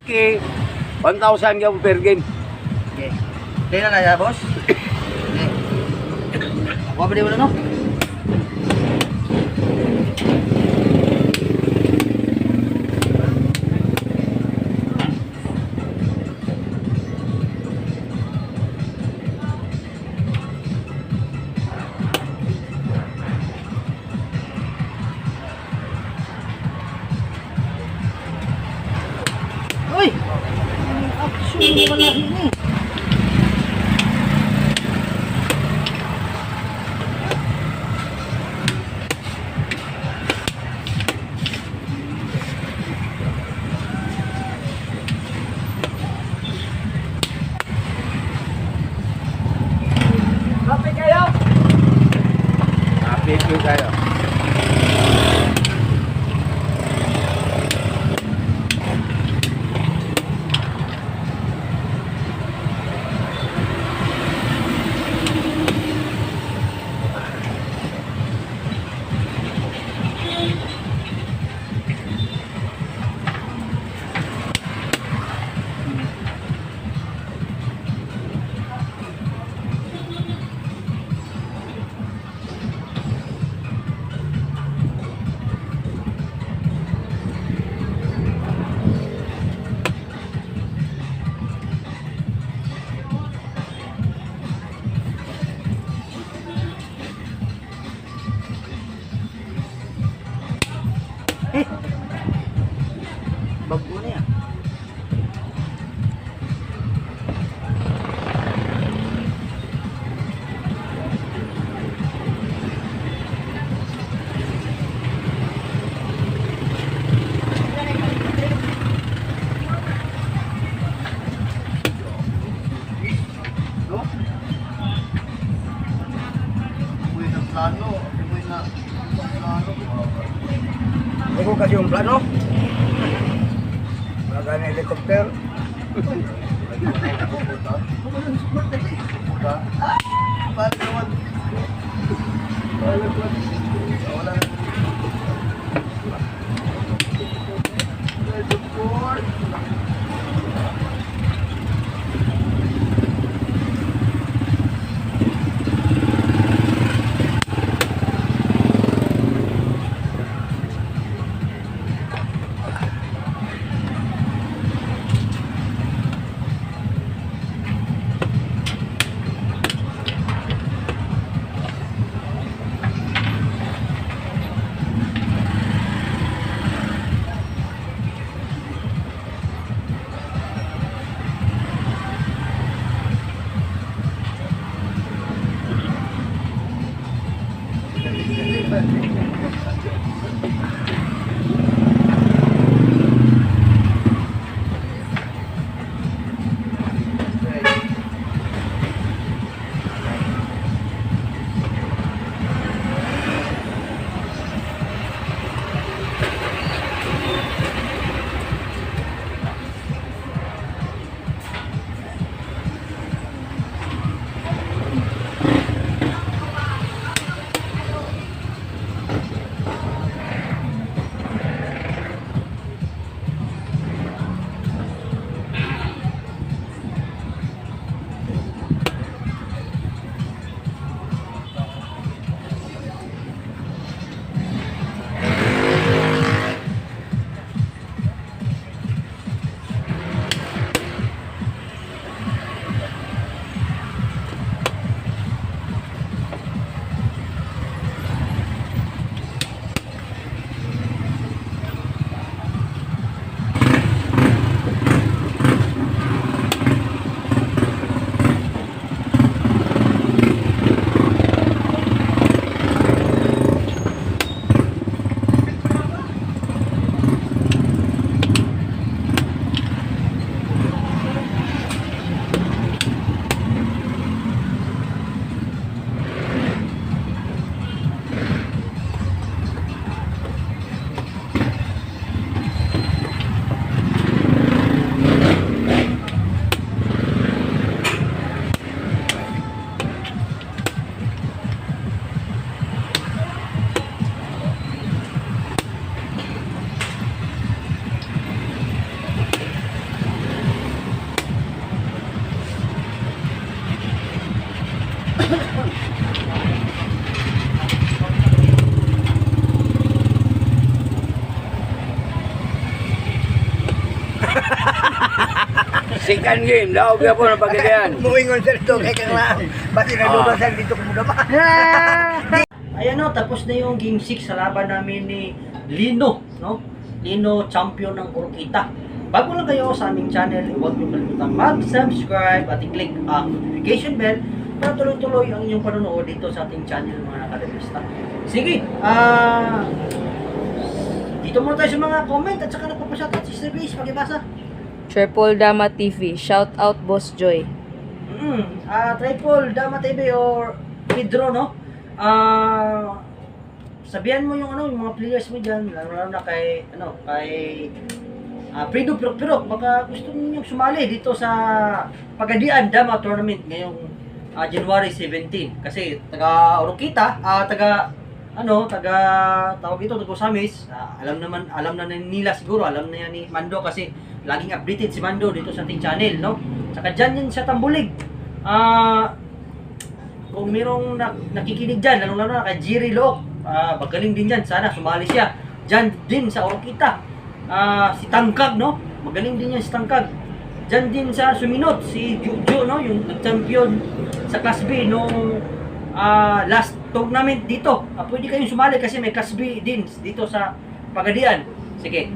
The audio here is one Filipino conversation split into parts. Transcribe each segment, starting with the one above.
Okay. 1,000 ka per game. Okay. Kaya na ya, boss? Okay. Ako ba di mo na, no? Uy! Action pala ini. Happy kayo? Happy kayo. Bago na yan. No? Umuwi ng plano. Umuwi na plano. Ako kasi yung plano. Magana helicopter. Balik naman. Wala na. Support. Second game, daw kaya po na pagkakayan. Muingon sa ito, kaya kang lang. Basi na doon sa dito kumuda pa. Ayan o, tapos na yung game 6 sa laban namin ni Lino, no? Lino, champion ng Orokita. Bago lang kayo sa aming channel, huwag niyo kalimutan mag-subscribe at i-click ang notification bell para tuloy-tuloy ang inyong panonood dito sa ating channel, mga kalabista. Sige, dito muna tayo sa mga comment at saka nagpapashoutout si Sister Grace, pakibasa. Triple Dama TV, shout out Boss Joy. Triple Dama TV or Pedro, no? Sabihan mo yung yung mga players mo diyan, lalo na kay Fredo Pirok, baka gusto niyo sumali dito sa Pagadian Dama Tournament ngayong January 17 kasi taga Orokita, taga tawag ito, taga Samis, alam na nila siguro, alam na yan ni Mando kasi laging updated si Mando dito sa ating channel, no? Saka dyan yun sa Tambulig. Kung mayroong nakikinig dyan, lalo na kay Jerry Look, magaling din dyan, sana sumali siya. Dyan din sa Orokita, si Tangkag, no? Magaling din yan si Tangkag. Dyan din sa Suminot, si Jujo, no? Yung nag-champion sa Class B nung last tournament dito. Pwede kayong sumali kasi may Class B din dito sa Pagadian. Sige.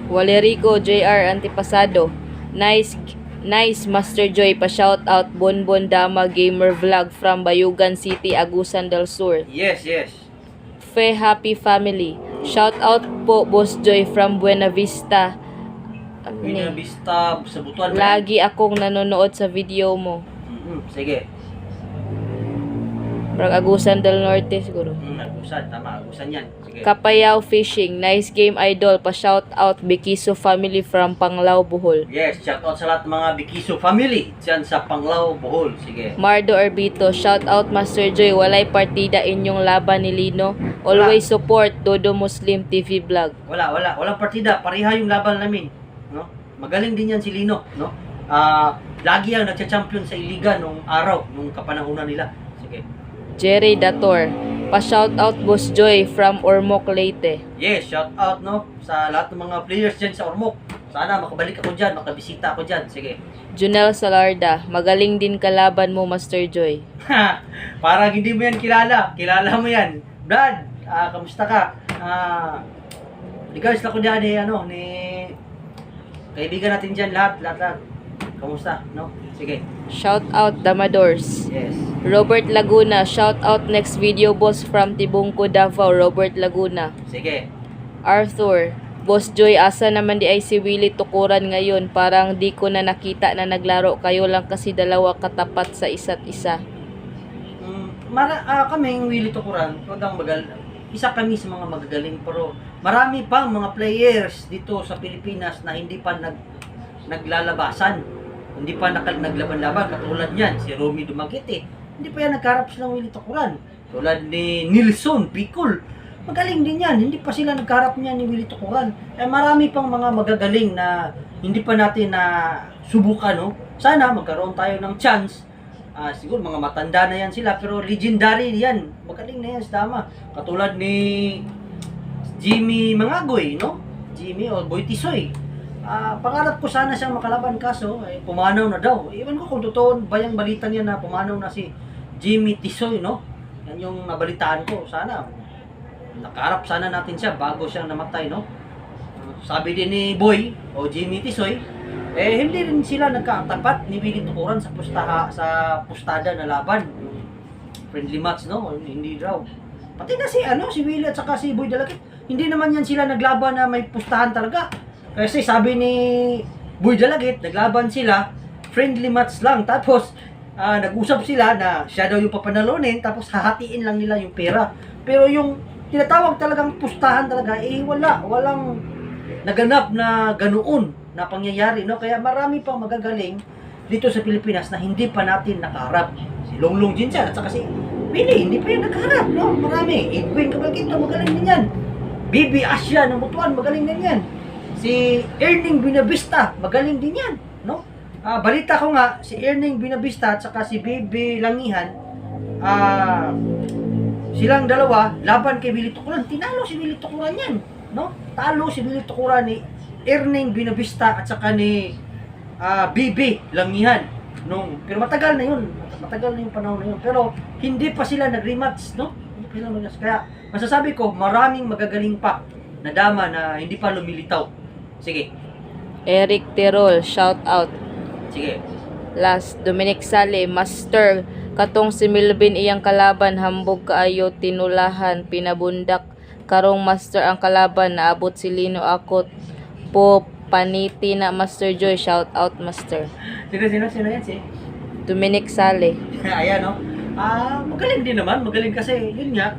Walerico JR Antipasado. Nice Master Joy, pa shout out Bonbon Dama Gamer Vlog from Bayugan City, Agusan del Sur. Yes. Fe Happy Family. Shout out po Boss Joy from Buena Vista. Buena Vista sa Butuan. Lagi akong nanonood sa video mo. Sige. Agusan del Norte siguro. Agusan, tama. Agusan yan. Sige. Kapayaw Fishing. Nice game idol. Pa shout out Bikiso family from Panglao, Bohol. Yes, shout out sa lahat ng mga Bikiso family dyan sa Panglao, Bohol. Sige. Mardo Orbito. Shout out Master Joy. Walay partida inyong laban ni Lino. Always support Dodo Muslim TV Vlog. Walang partida. Pareha yung laban namin. No? Magaling din yan si Lino. No? Lagi ang nagcha-champion sa Iligan nung araw, nung kapanahunan nila. Sige. Jerry Dator. Pa-shout out Boss Joy from Ormoc, Leyte. Yes, shout out, no, sa lahat ng mga players dyan sa Ormoc. Sana makabalik ako dyan, makabisita ako dyan. Sige. Junel Salarda. Magaling din kalaban mo, Master Joy. Parang hindi mo yan kilala. Kilala mo yan. Brad, kamusta ka? Regards lang ko dyan ni kaibigan natin dyan lahat. Kamusta, no? Sige. Shout out Damadors. Yes. Robert Laguna. Shout out next video boss from Tibungco, Davao. Robert Laguna. Sige. Arthur. Boss Joy, asa naman di ay si Willie Tukuran ngayon? Parang di ko na nakita na naglaro. Kayo lang kasi dalawa katapat sa isa't isa. Kaming Willie Tukuran, isa kami sa mga magagaling, pero marami pang mga players dito sa Pilipinas na hindi pa naglalabasan, hindi pa naglaban-laban, katulad niyan si Romy Dumaguete, hindi pa yan nagkarap silang Willie Tukuran. Tulad ni Nilson Bicol, magaling din yan, hindi pa sila nagkarap niyan ni Willie Tukuran. Marami pang mga magagaling na hindi pa natin na subukan, no? Sana magkaroon tayo ng chance. Siguro mga matanda na yan sila, pero legendary yan, magaling na yan sa Dama. Katulad ni Jimmy Mangagoy, no? Jimmy o Boy Tisoy. Pangarap ko sana siyang makalaban, kaso pumanaw na daw. Iwan ko kung totoo ba yung balita niya na pumanaw na si Jimmy Tisoy, no? Yan yung nabalitaan ko. Sana nakaharap sana natin siya bago siyang namatay, no? Sabi din ni Boy o Jimmy Tisoy, hindi rin sila nagkatapat ni Willie Tukuran sa pustada na laban. Friendly match, no? Hindi raw. Pati na si Willie at saka si Boy Dalakit, hindi naman yan sila naglaban na may pustahan talaga. Kasi sabi ni Boy Dalakit, naglaban sila, friendly match lang. Tapos, nag-usap sila na siya daw yung papanalunin, tapos hahatiin lang nila yung pera. Pero yung tinatawag talagang pustahan talaga, walang naganap na ganoon na pangyayari, no? Kaya marami pang magagaling dito sa Pilipinas na hindi pa natin nakaharap. Si Longlong Jinsan at saka si Willie, hindi pa yan nakaharap, no? Marami. Edwin Cabalquito, magaling din yan. Bibi Asya ng Butuan, magaling din yan. Si Erning Binavista, magaling din yan, no? Balita ko nga, si Erning Binavista at saka si Bibi Langihan, silang dalawa, laban kay Willie Tukuran. Tinalo si Willie Tukuran yan, no? Talo si Willie Tukuran Erning Binavista at saka ni Bibi Langihan pero matagal na yun, yung panahon na yun, pero hindi pa sila nag-rematch, no? Hindi pa sila nag-rematch. Kaya masasabi ko maraming magagaling pa na dama na hindi pa lumilitaw. Sige. Eric Tirol, shout out. Sige. Last, Dominic Sale, Master, katong si Milvin iyang kalaban, hambog kaayo, tinulahan, pinabundak, karong Master ang kalaban, naabot si Lino Akot, po, paniti na Master Joy, shout out Master. Sino yan si? Dominic Sale. Ayan, no? Magaling din naman, magaling kasi, yun nga,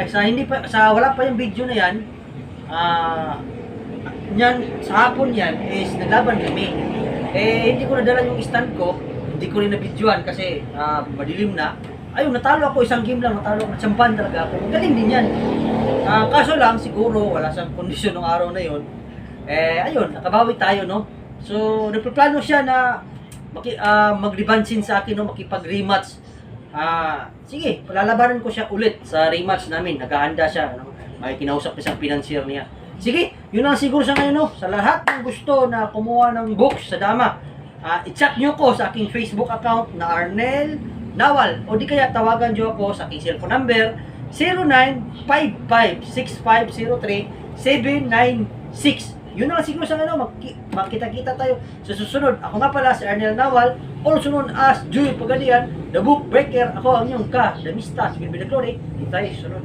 sa wala pa yung video na yan, sa hapon yan, is naglaban kami. Hindi ko nadala yung stand ko, hindi ko rin na-videoan kasi madilim na. Ayun, natalo ako, isang game lang, natsampan talaga ako. Magaling din yan. Kaso lang, siguro, wala siyang kondisyon ng araw na yun. Ayun, nakabawi tayo, no? So, nagpaplano siya na mag-revansin sa akin, no? Makipag-rematch. Sige, palalabanan ko siya ulit sa rematch namin. Naghahanda siya, no? May kinausap na siyang financier niya. Sige, yun lang siguro sa ngayon, no? Sa lahat ng gusto na kumuha ng books sa dama, i-chat nyo ko sa aking Facebook account na Arnel Nawal, o di kaya tawagan nyo ako sa aking cellphone number 0955-6503-796. Yun na lang siguro sa ano, makita-kita tayo sa susunod. Ako nga pala si Arnel Nawal, also known as Joy Pagalian, the book breaker. Ako ang inyong ka, the Mista, si Bilbil Glory. Hindi tayo susunod.